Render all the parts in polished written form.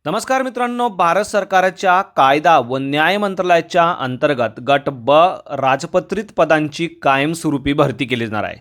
नमस्कार मित्रांनो, भारत सरकारच्या कायदा व न्याय मंत्रालयाच्या अंतर्गत गट ब राजपत्रित पदांची कायमस्वरूपी भरती केली जाणार आहे.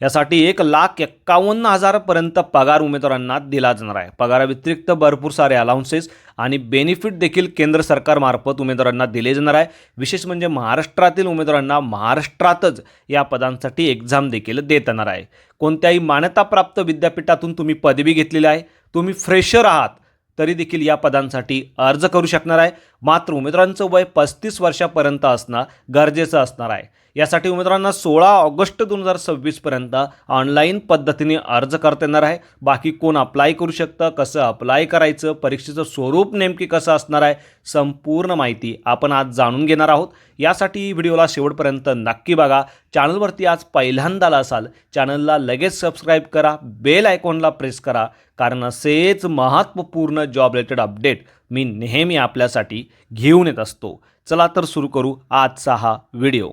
यासाठी 1,51,000 पर्यंत पगार उमेदवारांना दिला जाणार आहे. पगाराव्यतिरिक्त भरपूर सारे अलाउन्सेस आणि बेनिफिट देखील केंद्र सरकारमार्फत उमेदवारांना दिले जाणार आहे. विशेष म्हणजे महाराष्ट्रातील उमेदवारांना महाराष्ट्रातच या पदांसाठी एक्झाम देखील देता येणार आहे. कोणत्याही मान्यताप्राप्त विद्यापीठातून तुम्ही पदवी घेतलेली आहे, तुम्ही फ्रेशर आहात तरी देखील या पदांसाठी अर्ज करू शकणार आहे. मात्र उमेदवारांचं वय 35 वर्षापर्यंत असणं गरजेचं असणार आहे. यासाठी उमेदवारांना 16 ऑगस्ट 2026 पर्यंत ऑनलाईन पद्धतीने अर्ज करता येणार आहे. बाकी कोण अप्लाय करू शकतं, कसं अप्लाय करायचं, परीक्षेचं स्वरूप नेमकी कसं असणार आहे, संपूर्ण माहिती आपण आज जाणून घेणार आहोत. यासाठी व्हिडिओला शेवटपर्यंत नक्की बघा. चॅनलवरती आज पहिल्यांदा असाल, चॅनलला लगेच सबस्क्राईब करा, बेल आयकॉनला प्रेस करा, कारण असेच महत्त्वपूर्ण जॉब रिलेटेड अपडेट मी नेहमी आपल्यासाठी घेऊन येत असतो. चला तर सुरू करू आजचा हा व्हिडिओ.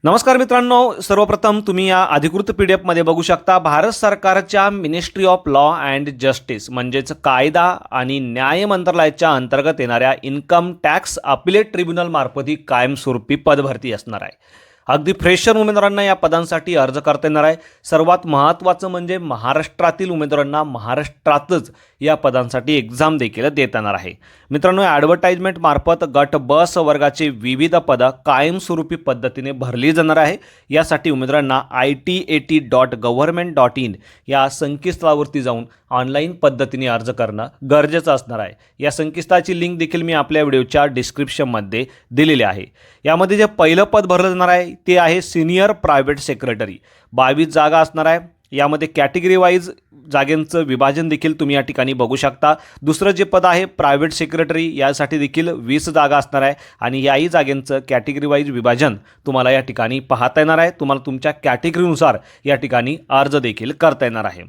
नमस्कार मित्रांनो, सर्वप्रथम तुम्ही या अधिकृत PDF मध्ये बघू शकता भारत सरकारच्या ministry of law and justice म्हणजेच कायदा आणि न्याय मंत्रालयाच्या अंतर्गत येणाऱ्या इन्कम टॅक्स अपिलेट ट्रिब्युनल मार्फत ही कायमस्वरूपी पदभरती असणार आहे. अगदी फ्रेशर उमेदवारांना या पदांसाठी अर्ज करता येणार आहे. सर्वात महत्त्वाचं म्हणजे महाराष्ट्रातील उमेदवारांना महाराष्ट्रातच या पदांसाठी एक्झाम देखील देता येणार आहे. मित्रांनो, ॲडव्हर्टाइजमेंट मार्फत गट ब वर्गाचे विविध पदं कायमस्वरूपी पद्धतीने भरली जाणार आहे. यासाठी उमेदवारांना ITAT.government.in या संकेतस्थळावरती जाऊन ऑनलाईन पद्धतीने अर्ज करणं गरजेचं असणार आहे. या संकेतस्थळाची लिंक देखील मी आपल्या व्हिडिओच्या डिस्क्रिप्शनमध्ये दिलेली आहे. यामध्ये जे पहिलं पद भरलं जाणार आहे ते आहे सिनियर प्रायव्हेट सेक्रेटरी. 22 जागा असणार आहे. यामध्ये कॅटेगरी वाईज जागांचं विभाजन देखील तुम्ही या ठिकाणी बघू शकता. दुसरं जे पद आहे प्रायव्हेट सेक्रेटरी, यासाठी देखील 20 जागा असणार आहे आणि याही जागांचं कॅटेगरी वाईज विभाजन तुम्हाला या ठिकाणी पाहता येणार आहे. तुम्हाला तुमच्या कॅटेगरीनुसार या ठिकाणी अर्ज देखील करता येणार आहे.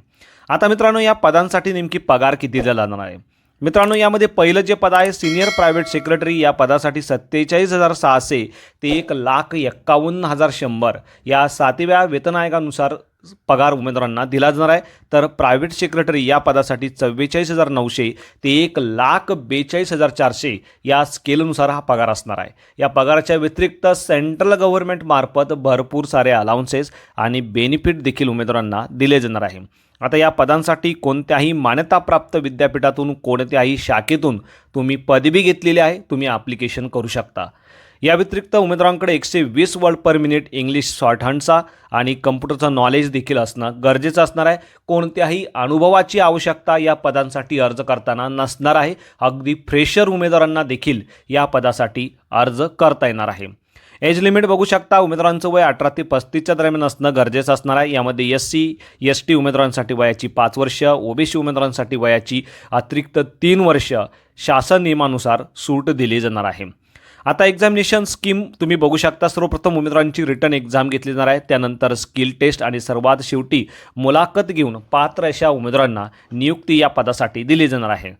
आता मित्रांनो, या पदांसाठी नेमकी पगार किती दिला जाणार आहे? मित्रांनो, यामध्ये पहिलं जे पद आहे सिनियर प्रायव्हेट सेक्रेटरी, या पदासाठी 47,600 ते 1,51,100 या 7व्या वेतन आयोगानुसार पगार उमेदवारांना दिला जाणार आहे. तर प्रायव्हेट सेक्रेटरी या पदासाठी 44,900 ते 1,42,400 या स्केलनुसार हा पगार असणार आहे. या पगाराच्या व्यतिरिक्त सेंट्रल गव्हर्नमेंटमार्फत भरपूर सारे अलाउन्सेस आणि बेनिफिट देखील उमेदवारांना दिले जाणार आहे. आता या पदांसाठी कोणत्याही मान्यताप्राप्त विद्यापीठातून कोणत्याही शाखेतून तुम्ही पदवी घेतलेली आहे, तुम्ही ॲप्लिकेशन करू शकता. या व्यतिरिक्त उमेदवारांकडे 120 वर्ड पर मिनिट इंग्लिश शॉर्टहँडचा आणि कम्प्युटरचं नॉलेज देखील असणं गरजेचं असणार आहे. कोणत्याही अनुभवाची आवश्यकता या पदांसाठी अर्ज करताना नसणार आहे. अगदी फ्रेशर उमेदवारांना देखील या पदासाठी अर्ज करता येणार आहे. एज लिमिट बघू शकता. उमेदवारांचं वय 18 ते 35च्या दरम्यान असणं गरजेचं असणार आहे. यामध्ये SC ST उमेदवारांसाठी वयाची 5 वर्ष, OBC उमेदवारांसाठी वयाची अतिरिक्त 3 वर्ष शासन नियमानुसार सूट दिली जाणार आहे. आता एक्झामिनेशन स्कीम तुम्ही बघू शकता. सर्वप्रथम उमेदवारांची रिटर्न एक्झाम घेतली जाणार आहे. त्यानंतर स्किल टेस्ट आणि सर्वात शेवटी मुलाखत घेऊन पात्र अशा उमेदवारांना नियुक्ती या पदासाठी दिली जाणार आहे.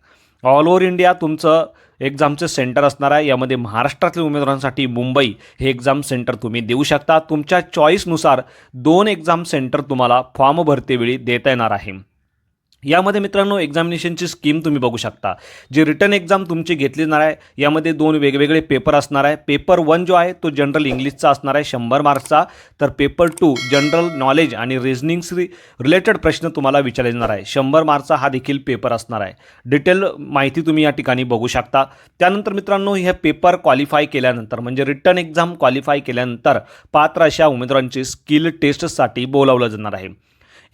ऑल ओव्हर इंडिया तुमचं एक्झामचं सेंटर असणार आहे. यामध्ये महाराष्ट्रातील उमेदवारांसाठी मुंबई हे एक्झाम सेंटर तुम्ही देऊ शकता. तुमच्या चॉईसनुसार 2 एक्झाम सेंटर तुम्हाला फॉर्म भरतेवेळी देता येणार आहे. यामध्ये मित्रांनो, एक्झामिनेशनची स्कीम तुम्ही बघू शकता. जी रिटर्न एक्झाम तुमची घेतली जाणार आहे यामध्ये 2 वेगवेगळे पेपर असणार आहे. पेपर 1 जो आहे तो जनरल इंग्लिशचा असणार आहे 100 मार्क्सचा. तर पेपर 2 जनरल नॉलेज आणि रिझनिंग्स रिलेटेड प्रश्न तुम्हाला विचारले जाणार आहे. 100 मार्क्सचा हा देखील पेपर असणार आहे. डिटेल माहिती तुम्ही या ठिकाणी बघू शकता. त्यानंतर मित्रांनो, हे पेपर क्वालिफाय केल्यानंतर म्हणजे रिटर्न एक्झाम क्वालिफाय केल्यानंतर पात्र अशा उमेदवारांची स्किल टेस्टसाठी बोलावलं जाणार आहे.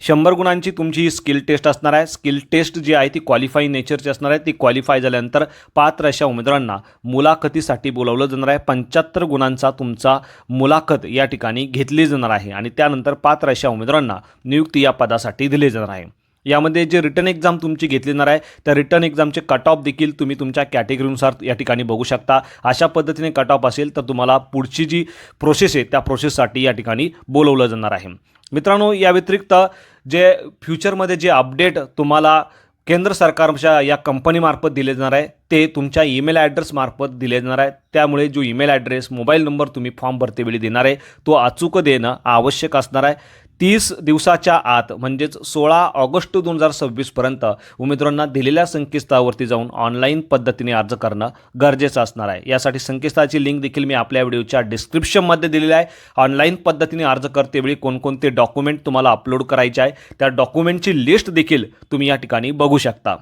100 गुणांची तुमची स्किल टेस्ट असणार आहे. स्किल टेस्ट जी आहे ती क्वालिफाय नेचरची असणार आहे. ती क्वालिफाय झाल्यानंतर पात्र अशा उमेदवारांना मुलाखतीसाठी बोलावलं जाणार आहे. 75 गुणांचा तुमचा मुलाखत या ठिकाणी घेतली जाणार आहे आणि त्यानंतर पात्र अशा उमेदवारांना नियुक्ती या पदासाठी दिली जाणार आहे. यामध्ये जे रिटर्न एक्झाम तुमची घेतली जाणार आहे त्या रिटर्न एक्झामचे कट ऑफ देखील तुम्ही तुमच्या कॅटेगरीनुसार या ठिकाणी बघू शकता. अशा पद्धतीने कट ऑफ असेल तर तुम्हाला पुढची जी प्रोसेस आहे त्या प्रोसेससाठी या ठिकाणी बोलवलं जाणार आहे. मित्रांनो, या व्यतिरिक्त जे फ्युचरमध्ये जे अपडेट तुम्हाला केंद्र सरकारच्या या कंपनीमार्फत दिले जाणार आहे ते तुमच्या ईमेल ॲड्रेसमार्फत दिले जाणार आहे. त्यामुळे जो ईमेल ॲड्रेस, मोबाईल नंबर तुम्ही फॉर्म भरतेवेळी देणार आहे तो अचूक देणं आवश्यक असणार आहे. 30 दिवसाच्या आत म्हणजेच 16 ऑगस्ट 2026पर्यंत उमेदवारांना दिलेल्या संकेतस्थळावरती जाऊन ऑनलाईन पद्धतीने अर्ज करणं गरजेचं असणार आहे। यासाठी संकेतस्थळाची लिंक देखील मी आपल्या व्हिडिओच्या डिस्क्रिप्शनमध्ये दिलेली आहे। ऑनलाईन पद्धतीने अर्ज करतेवेळी कोणकोणते डॉक्युमेंट तुम्हाला अपलोड करायचे आहे त्या डॉक्युमेंटची लिस्ट देखील तुम्ही या ठिकाणी बघू शकता।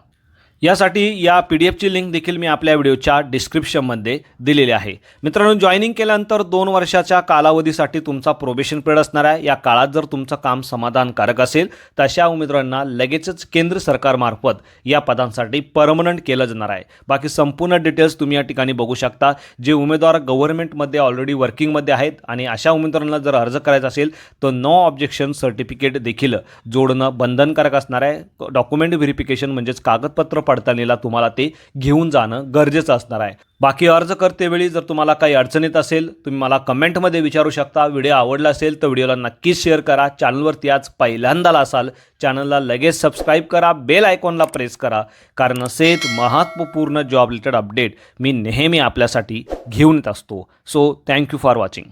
यासाठी या PDF ची लिंक देखील मी आपल्या व्हिडिओच्या डिस्क्रिप्शनमध्ये दिलेली आहे। मित्रांनो, जॉईनिंग केल्यानंतर 2 वर्षाच्या कालावधीसाठी तुमचा प्रोबेशन पिरियड असणार आहे। या काळात जर तुमचं काम समाधानकारक असेल तर अशा उमेदवारांना लगेचच केंद्र सरकारमार्फत या पदांसाठी परमनंट केलं जाणार आहे। बाकी संपूर्ण डिटेल्स तुम्ही या ठिकाणी बघू शकता। जे उमेदवार गव्हर्नमेंटमध्ये ऑलरेडी वर्किंगमध्ये आहेत आणि अशा उमेदवारांना जर अर्ज करायचा असेल तर नो ऑब्जेक्शन सर्टिफिकेट देखील जोडणं बंधनकारक असणार आहे। डॉक्युमेंट व्हेरिफिकेशन म्हणजेच कागदपत्र पडताळणीला तुम्हाला ते घेऊन जाणं गरजेचं असणार आहे। बाकी अर्ज करतेवेळी जर तुम्हाला काही अडचण येत असेल तुम्ही मला कमेंटमध्ये विचारू शकता। व्हिडिओ आवडला असेल तर व्हिडिओला नक्कीच शेअर करा। चॅनलवरती आज पहिल्यांदा असाल चॅनलला लगेच सबस्क्राईब करा, बेल आयकॉनला प्रेस करा, कारण असेच महत्त्वपूर्ण जॉब रिलेटेड अपडेट मी नेहमी आपल्यासाठी घेऊन येत असतो। So thank you for watching.